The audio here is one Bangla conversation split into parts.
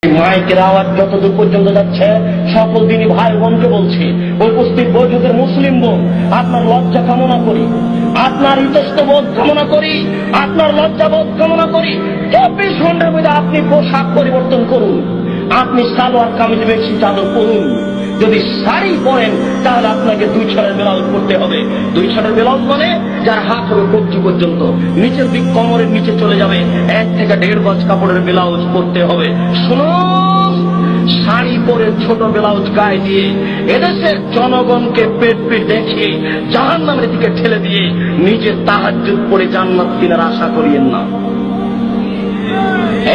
মাইকের আওয়াজ যতদূর পর্যন্ত যাচ্ছে সকল দিনই ভাই বোনকে বলছি, উপস্থিত বৈঠকের মুসলিম বোন, আপনার লজ্জা কামনা করি, আপনার ইতস্তবোধ কামনা করি, আপনার লজ্জাবোধ কামনা করি। 24 ঘন্টার মধ্যে আপনি পোশাক পরিবর্তন করুন, আপনি সালোয়ার কামিজ বেশি চাদর পরুন। যদি শাড়ি পরেন তাহলে আপনাকে 2 ছড়ের ব্লাউজ পরতে হবে। 2 ছড়ের ব্লাউজ মানে যার হাত হবে কবজি পর্যন্ত, নিচের দিক কোমরের নিচে চলে যাবে, 1 থেকে 1.5 গজ কাপড়ের ব্লাউজ পরতে হবে। শুনুন, শাড়ি পরে ছোট ব্লাউজ গায়ে দিয়ে এদেশের জনগণকে পেট পেট দেখিয়ে জাহান্নামের দিকে ঠেলে দিয়ে নিজে তাহাজ্জুদ পড়ে জান্নাত কেনার আশা করিয়েন না।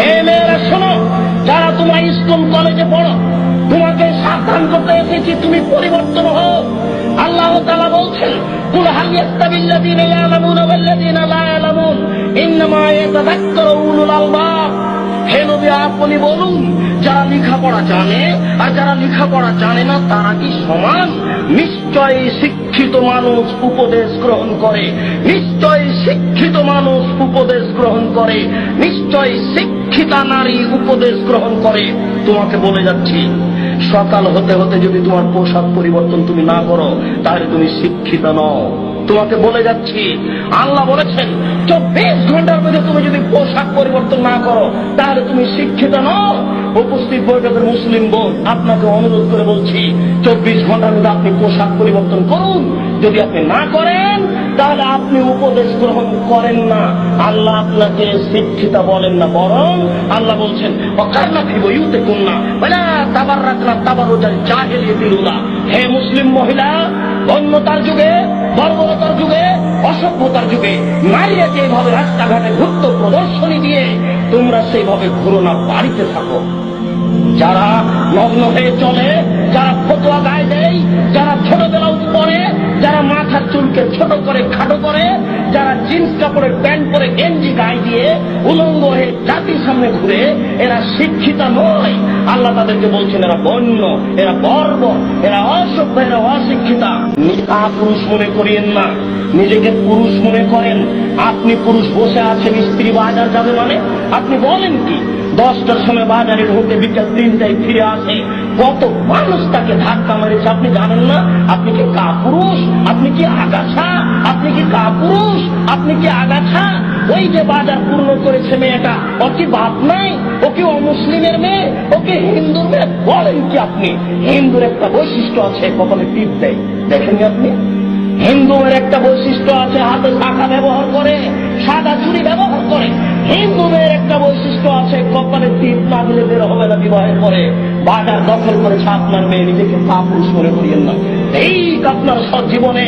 এই মেয়েরা শোনো, যারা তোমরা স্কুল কলেজে পড়ো, তোমাকে সাবধান করতে এসেছি, তুমি পরিবর্তন হও। আল্লাহ তাআলা বলছেন, কুল হাল ইয়াস্তাবিল্লাযীনা ইয়ালামুনা ওয়াল্লাযীনা লা ইয়ালামুন ইন্নামা ইয়াতাযাক্কারু উলুল আলবাব। হে নবী, আপনি বলুন, যারা লেখাপড়া জানে আর যারা লেখাপড়া জানে না তারা কি সমান? নিশ্চয়ই শিক্ষিত মানুষ উপদেশ গ্রহণ করে, নিশ্চয়ই শিক্ষিত মানুষ উপদেশ গ্রহণ করে, নিশ্চয়ই শিক্ষিতা নারী উপদেশ গ্রহণ করে। তোমাকে বলে যাচ্ছি, সকাল হতে হতে যদি তোমার পোশাক পরিবর্তন তুমি না করো তাহলে তুমি শিক্ষিত নও। তোমাকে বলে যাচ্ছি, আল্লাহ বলেছেন 24 ঘন্টার মধ্যে তুমি যদি পোশাক পরিবর্তন না করো তাহলে তুমি শিক্ষিত নও। উপস্থিত বৈঠকের মুসলিম বোন, আপনাকে অনুরোধ করে বলছি, 24 ঘন্টার মধ্যে আপনি পোশাক পরিবর্তন করুন। যদি আপনি না করেন তাহলে আপনি উপদেশ গ্রহণ করেন না, আল্লাহ আপনাকে শিক্ষিতা বলেন না, বরং আল্লাহ বলছেন ওয়াকারনা ফি বুয়ুতিকুন্না ওয়ালা তাবাররাকনা তাবাররুজাল জাহিলিয়াতিল উলা। হে মুসলিম মহিলা, অন্যতার যুগে, বর্বরতার যুগে, অসভ্যতার যুগে নারীরা যেভাবে রাস্তাঘাটে ঘুরত প্রদর্শনী দিয়ে, তোমরা সেইভাবে ঘুরো না, বাড়িতে থাকো। যারা নগ্ন হয়ে চলে, যারা ফতোয়া গায়ে দেয়, যারা ছোট ব্লাউজ পরে, যারা মাথার চুলকে ছোট করে খাটো করে, যারা জিন্স কাপড়ের প্যান্ট পরে গেঞ্জি গায়ে দিয়ে উলঙ্গ হয়ে জাতির সামনে ঘুরে, এরা শিক্ষিতা নয়। আল্লাহ তাদেরকে বলছেন এরা বন্য, এরা বর্বর, এরা অসভ্য, এরা অশিক্ষিতা। পুরুষ মনে করিয়েন না, নিজেকে পুরুষ মনে করেন। আপনি পুরুষ, বসে আছেন, স্ত্রী বাজার যাবে মানে আপনি বলেন কি? 10টার সময় বাজারে ঢুকে বিকেল 3টায় ফিরে আসে, কত মানুষ তাকে ধাক্কা মেরেছে আপনি জানেন না? আপনি কি কাপুরুষ? আপনি কি আগাছা? আপনি কি কাপুরুষ? আপনি কি আগাছা? ওই যে বাজার পূর্ণ করেছে মেয়েটা, ও কি বাপ নাই? ও কি অমুসলিমের মেয়ে? ও কি হিন্দুর মেয়ে? বলেন কি আপনি? হিন্দুর একটা বৈশিষ্ট্য আছে, কপালে টিপ দেয়, দেখেননি আপনি? হিন্দুর একটা বৈশিষ্ট্য আছে, হাতে শাখা ব্যবহার করে, সাদা চুড়ি ব্যবহার করে। হিন্দুদের একটা বৈশিষ্ট্য আছে, কপালে টিপ না দিলে বের হবে না বিবাহের পরে। বাজার দখল করেছে আপনার মেয়ে, নিজেকে কাপুরুষ মনে করিয়েন না। এই আপনার জীবনে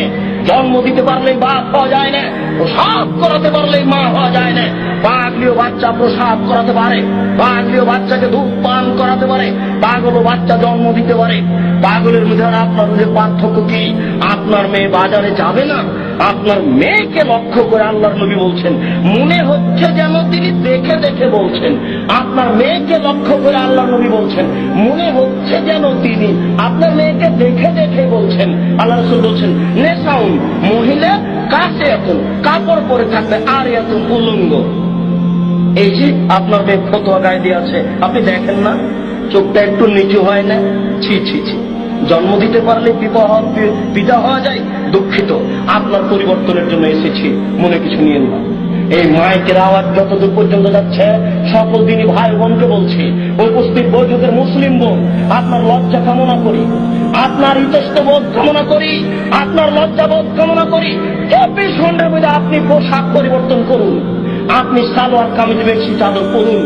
জন্ম দিতে পারলেই বাপ হওয়া যায় না, প্রসাব করাতে পারলেই মা হওয়া যায় না। পাগলীয় বাচ্চা প্রসাব করাতে পারে, পাগলীয় বাচ্চাকে দুধ পান করাতে পারে, পাগল বাচ্চা জন্ম দিতে পারে। পাগলের মধ্যে আর আপনার মধ্যে পার্থক্য কি? আপনার মেয়ে বাজারে যাবে না, আপনার মেয়েকে লক্ষ্য করে আল্লাহর নবী বলছেন, মনে হচ্ছে যেন তিনি দেখে দেখে বলছেন। আপনার মেয়েকে লক্ষ্য করে আল্লাহর নবী বলছেন, মনে হচ্ছে যেন তিনি আপনার মেয়েকে দেখে দেখে বলছেন। আল্লাহ রাসূল বলছেন, নেশাউন, মহিলা কাছে এখন কাপড় পরে থাকবে আর এত উলঙ্গ। এই যে আপনার মেয়ে ফতোয়া গায়ে দিয়ে আছে, আপনি দেখেন না? চোখটা একটু নিচু হয় না? ছি ছি ছি। জন্ম দিতে পারলে পিতা হওয়া যায়। দুঃখিত, আপনার পরিবর্তনের জন্য এসেছি, মনে কিছু নিয়েন না। এই মাইকের আওয়াজ যতদূর পর্যন্ত যাচ্ছে সকল দিনই ভাই বোনকে বলছি, উপস্থিত বৈঠকের মুসলিম বোন, আপনার লজ্জা কামনা করি, আপনার ইতস্তবোধ কামনা করি, আপনার লজ্জাবোধ কামনা করি। 24 ঘন্টার মধ্যে আপনি পোশাক পরিবর্তন করুন, আপনি সালোয়ার কামিজ বেশি চাদর পরুন।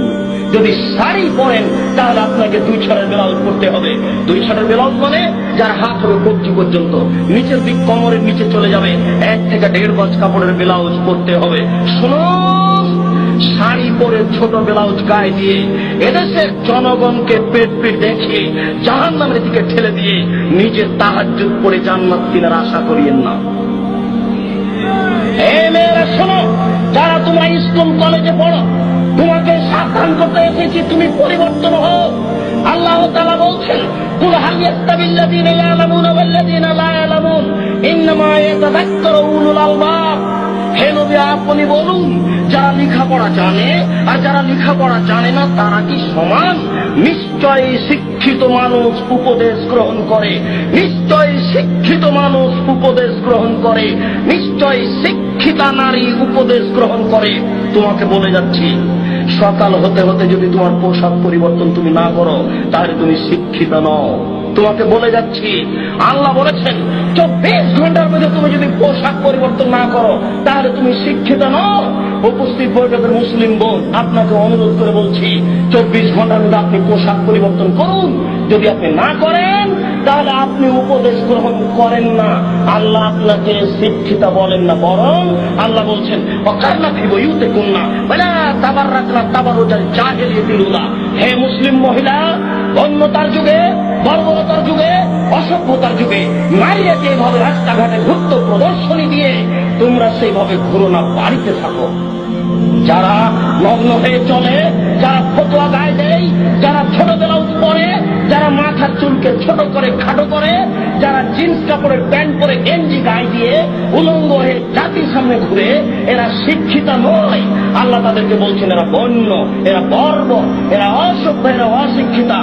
যদি শাড়ি পরেন তাহলে আপনাকে 2 ছড়ের ব্লাউজ পরতে হবে। 2 ছড়ের ব্লাউজ মানে যার হাত হবে কবজি পর্যন্ত, নিচের দিক কোমরের নিচে চলে যাবে, 1 থেকে 1.5 গজ কাপড়ের ব্লাউজ পরতে হবে। শুনুন, শাড়ি পরে ছোট ব্লাউজ গায়ে দিয়ে এদেশের জনগণকে পেট পেট দেখিয়ে জাহান্নামের দিকে ঠেলে দিয়ে নিজে তাহাজ্জুদ পড়ে জান্নাত কেনার আশা করিয়েন না। এই মেয়েরা শোনো, যারা তোমরা স্কুল কলেজে পড়ো, তোমাকে সাবধান করতে এসেছি, তুমি পরিবর্তন হও। আল্লাহ তাআলা বলছেন, কুল হাল ইয়াস্তাবিল্লাযীনা ইয়ালামুনা ওয়াল্লাযীনা লা ইয়ালামুন ইন্নামা ইয়াতাযাক্কারু উলুল আলবাব। হে নবী আপনি বলুন, যারা লেখাপড়া জানে আর যারা লেখাপড়া জানে না তারা কি সমান? নিশ্চয়ই শিক্ষিত মানুষ উপদেশ গ্রহণ করে, নিশ্চয়ই শিক্ষিত মানুষ উপদেশ গ্রহণ করে, নিশ্চয়ই শিক্ষিতা নারী উপদেশ গ্রহণ করে। তোমাকে বলে যাচ্ছি, সকাল হতে হতে যদি তোমার পোশাক পরিবর্তন তুমি না করো তাহলে তুমি শিক্ষিত নও। তোমাকে বলে যাচ্ছি, আল্লাহ বলেছেন 24 ঘন্টার মধ্যে তুমি যদি পোশাক পরিবর্তন না করো তাহলে তুমি শিক্ষিত নও। উপস্থিত বৈঠকের মুসলিম বোন, আপনাকে অনুরোধ করে বলছি, 24 ঘন্টার মধ্যে আপনি পোশাক পরিবর্তন করুন। যদি আপনি না করেন তাহলে আপনি উপদেশ গ্রহণ করেন না, আল্লাহ আপনাকে শিক্ষিতা বলেন না, বরং আল্লাহ বলছেন অকারনা ফি বুয়ুতিকুন্না ওয়ালা তাবাররাকনা তাবাররুজাল জাহিলিয়াতিল উলা। হে মুসলিম মহিলা, অন্যতার যুগে, বর্বরতার যুগে, অসভ্যতার যুগে নারীরা যেভাবে রাস্তাঘাটে ঘুরত প্রদর্শনী দিয়ে, তোমরা সেইভাবে ঘুরো না, বাড়িতে থাকো। যারা নগ্ন হয়ে চলে, যারা ফতোয়া গায়ে দেয়, যারা ছোট ব্লাউজ পরে, যারা মাথার চুলকে ছোট করে খাটো করে, যারা জিন্স কাপড়ের প্যান্ট পরে গেঞ্জি গায়ে দিয়ে উলঙ্গ হয়ে জাতির সামনে ঘুরে, এরা শিক্ষিতা নয়। আল্লাহ তাদেরকে বলছেন এরা বন্য, এরা বর্বর, এরা অসভ্য, এরা অশিক্ষিতা।